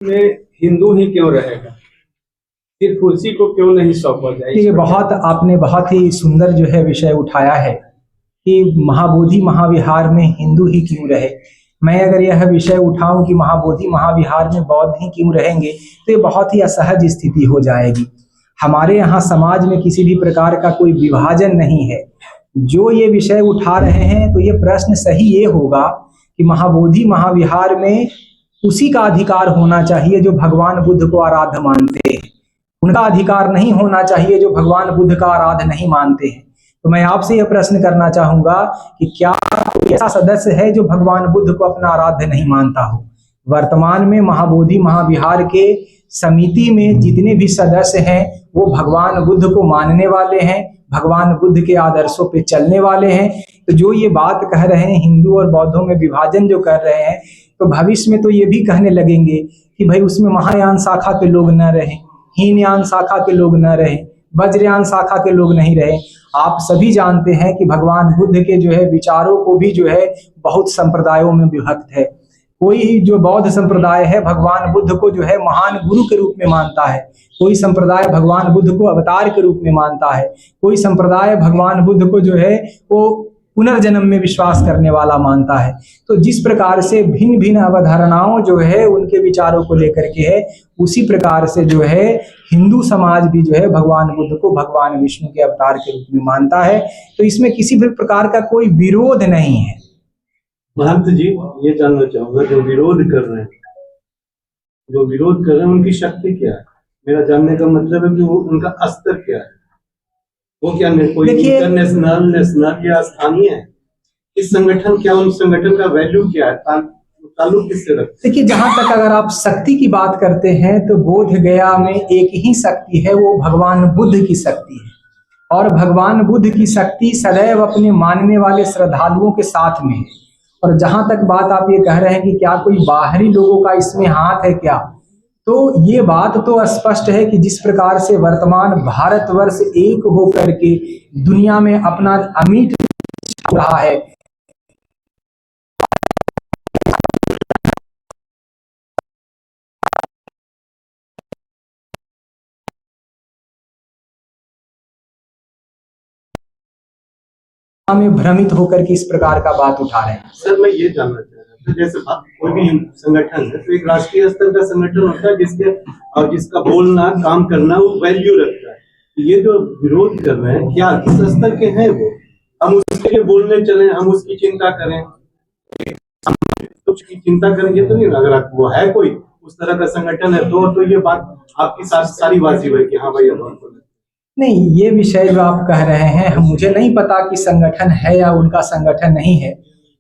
में हिंदू ही क्यों रहेगा? सिर्फ उसी को क्यों नहीं सौंपा जाए? ये बहुत आपने बहुत ही सुंदर जो है विषय उठाया है कि महाबोधि महाविहार में हिंदू ही क्यों रहे। मैं अगर यह विषय उठाऊं कि महाबोधि महाविहार में बौद्ध ही क्यों रहेंगे तो ये बहुत ही असहज स्थिति हो जाएगी। हमारे यहाँ समाज में किसी भी प्रकार का कोई विभाजन नहीं है। जो ये विषय उठा रहे हैं तो ये प्रश्न सही ये होगा कि महाबोधि महाविहार में उसी का अधिकार होना चाहिए जो भगवान बुद्ध को आराध्य मानते हैं। उनका अधिकार नहीं होना चाहिए जो भगवान बुद्ध का आराध्य नहीं मानते हैं। तो मैं आपसे यह प्रश्न करना चाहूंगा कि क्या कोई ऐसा सदस्य है जो भगवान बुद्ध को अपना आराध्य नहीं मानता हो? वर्तमान में महाबोधि महाविहार के समिति में जितने भी सदस्य हैं वो भगवान बुद्ध को मानने वाले हैं, भगवान बुद्ध के आदर्शों पे चलने वाले हैं। तो जो ये बात कह रहे हैं हिंदू और बौद्धों में विभाजन जो कर रहे हैं, तो भविष्य में तो ये भी कहने लगेंगे कि भाई उसमें महायान शाखा के लोग न रहें, हीनयान शाखा के लोग न रहे, वज्रयान शाखा के लोग नहीं रहे। आप सभी जानते हैं कि भगवान बुद्ध के जो है विचारों को भी जो है बहुत संप्रदायों में विभक्त है। कोई जो बौद्ध संप्रदाय है भगवान बुद्ध को जो है महान गुरु के रूप में मानता है, कोई संप्रदाय भगवान बुद्ध को अवतार के रूप में मानता है, कोई संप्रदाय भगवान बुद्ध को जो है वो पुनर्जन्म में विश्वास करने वाला मानता है। तो जिस प्रकार से भिन्न भिन्न अवधारणाओं जो है उनके विचारों को लेकर के है, उसी प्रकार से जो है हिंदू समाज भी जो है भगवान बुद्ध को भगवान विष्णु के अवतार के रूप में मानता है। तो इसमें किसी भी प्रकार का कोई विरोध नहीं है। महंत जी, ये जानना चाहूंगा जो विरोध कर रहे हैं उनकी शक्ति क्या है? मेरा जानने का मतलब है कि वो उनका स्तर क्या है? वो क्या कोई इंटरनेशनल नेशनल या स्थानीय है? इस संगठन क्या, उन संगठन का वैल्यू क्या है? ताल्लुक किससे रखते? देखिए, जहां तक अगर आप शक्ति की बात करते हैं तो बोध गया में एक ही शक्ति है, वो भगवान बुद्ध की शक्ति है। और भगवान बुद्ध की शक्ति सदैव अपने मानने वाले श्रद्धालुओं के साथ में है। और जहां तक बात आप ये कह रहे हैं कि क्या कोई बाहरी लोगों का इसमें हाथ है क्या, तो ये बात तो स्पष्ट है कि जिस प्रकार से वर्तमान भारतवर्ष एक होकर के दुनिया में अपना अमिट रहा है, में भ्रमित होकर के इस प्रकार का बात उठा रहे हैं। सर, मैं ये जानना चाह रहा था, जैसे कोई भी संगठन है तो एक राष्ट्रीय स्तर का संगठन होता है जिसका बोलना काम करना वो वैल्यू रखता है। ये जो विरोध कर रहे हैं क्या किस स्तर के हैं वो? हम उसके लिए बोलने चले, हम उसकी चिंता करें, उसकी चिंता करेंगे तो नहीं। अगर वो है कोई उस तरह का संगठन है तो ये बात आपकी सारी वाजिब है कि हाँ भाई अब नहीं, ये विषय जो आप कह रहे हैं मुझे नहीं पता कि संगठन है या उनका संगठन नहीं है।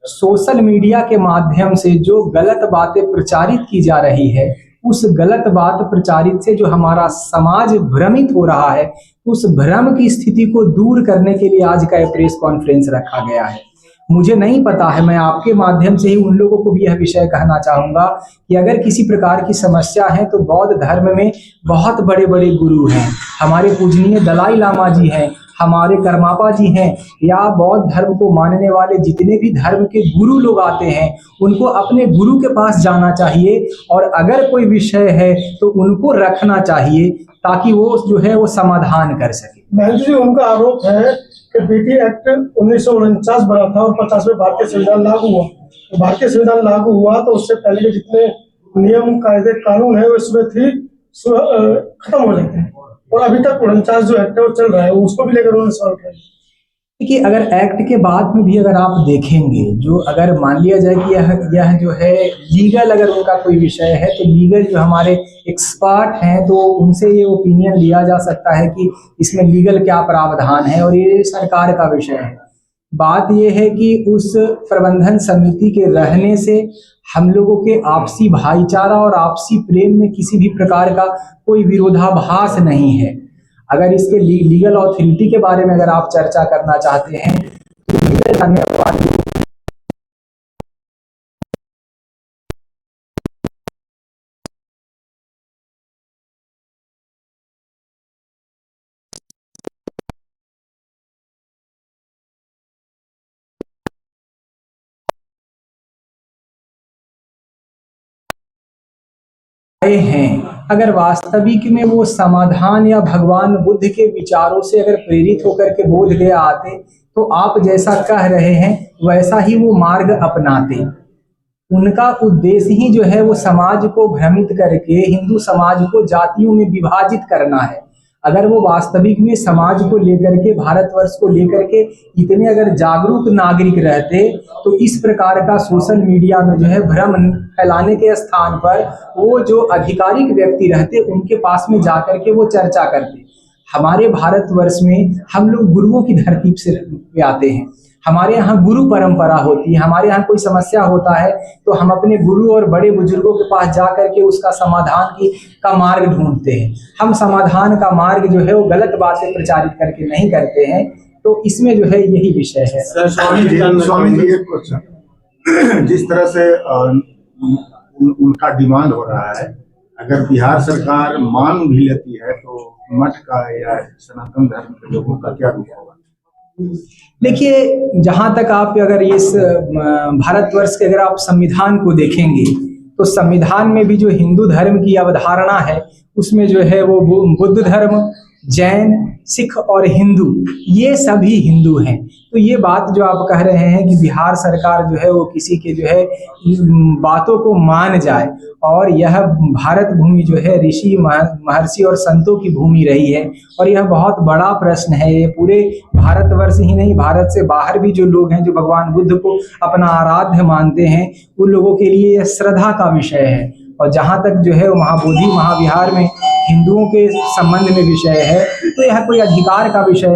सोशल मीडिया के माध्यम से जो गलत बातें प्रचारित की जा रही है, उस गलत बात प्रचारित से जो हमारा समाज भ्रमित हो रहा है, उस भ्रम की स्थिति को दूर करने के लिए आज का प्रेस कॉन्फ्रेंस रखा गया है। मुझे नहीं पता है, मैं आपके माध्यम से ही उन लोगों को भी यह विषय कहना चाहूंगा कि अगर किसी प्रकार की समस्या है तो बौद्ध धर्म में बहुत बड़े बड़े गुरु हैं, हमारे पूजनीय दलाई लामा जी हैं, हमारे कर्मापा जी हैं, या बौद्ध धर्म को मानने वाले जितने भी धर्म के गुरु लोग आते हैं उनको अपने गुरु के पास जाना चाहिए और अगर कोई विषय है तो उनको रखना चाहिए ताकि वो जो है वो समाधान कर सके। महंत जी, उनका आरोप है कि बीटी एक्ट 1949 बना था और 50 में भारतीय संविधान लागू हुआ। तो भारतीय संविधान लागू हुआ तो उससे पहले के जितने नियम कायदे कानून है वो इसमें थी खत्म हो जाते हैं, और अभी तक 49 जो एक्ट है वो चल रहा है, उसको भी लेकर उन्होंने सवाल किया। देखिए, अगर एक्ट के बाद में भी अगर आप देखेंगे, जो अगर मान लिया जाए कि यह जो है लीगल, अगर उनका कोई विषय है तो लीगल जो हमारे एक्सपर्ट हैं तो उनसे ये ओपिनियन लिया जा सकता है कि इसमें लीगल क्या प्रावधान है, और ये सरकार का विषय है। बात ये है कि उस प्रबंधन समिति के रहने से हम लोगों के आपसी भाईचारा और आपसी प्रेम में किसी भी प्रकार का कोई विरोधाभास नहीं है। अगर इसके लीगल अथॉरिटी के बारे में अगर आप चर्चा करना चाहते हैं तो धन्यवाद। आए हैं, अगर वास्तविक में वो समाधान या भगवान बुद्ध के विचारों से अगर प्रेरित होकर के बोध गया आते, तो आप जैसा कह रहे हैं वैसा ही वो मार्ग अपनाते। उनका उद्देश्य ही जो है वो समाज को भ्रमित करके हिंदू समाज को जातियों में विभाजित करना है। अगर वो वास्तविक में समाज को लेकर के, भारतवर्ष को लेकर के इतने अगर जागरूक नागरिक रहते, तो इस प्रकार का सोशल मीडिया में जो है भ्रम फैलाने के स्थान पर वो जो आधिकारिक व्यक्ति रहते उनके पास में जाकर के वो चर्चा करते। हमारे भारतवर्ष में हम लोग गुरुओं की धरती से आते हैं, हमारे यहाँ गुरु परंपरा होती है। हमारे यहाँ कोई समस्या होता है तो हम अपने गुरु और बड़े बुजुर्गों के पास जा करके उसका समाधान का मार्ग ढूंढते हैं। हम समाधान का मार्ग जो है वो गलत बातें प्रचारित करके नहीं करते हैं। तो इसमें जो है यही विषय है। स्वामी जी एक क्वेश्चन, जिस तरह से उनका डिमांड हो रहा है, अगर बिहार सरकार मान भी लेती है तो मठ का या सनातन धर्म के लोगों का क्या रूप होगा? देखिए, जहां तक आप अगर इस भारतवर्ष के अगर आप संविधान को देखेंगे तो संविधान में भी जो हिंदू धर्म की अवधारणा है उसमें जो है वो बुद्ध धर्म, जैन, सिख और हिंदू, ये सभी हिंदू हैं। तो ये बात जो आप कह रहे हैं कि बिहार सरकार जो है वो किसी के जो है बातों को मान जाए, और यह भारत भूमि जो है ऋषि महर्षि और संतों की भूमि रही है, और यह बहुत बड़ा प्रश्न है। ये पूरे भारतवर्ष ही नहीं, भारत से बाहर भी जो लोग हैं जो भगवान बुद्ध को अपना आराध्य मानते हैं, उन लोगों के लिए यह श्रद्धा का विषय है। और जहाँ तक जो है वो महाबोधि महाविहार में हिंदुओं के संबंध में विषय है, तो यह कोई अधिकार का विषय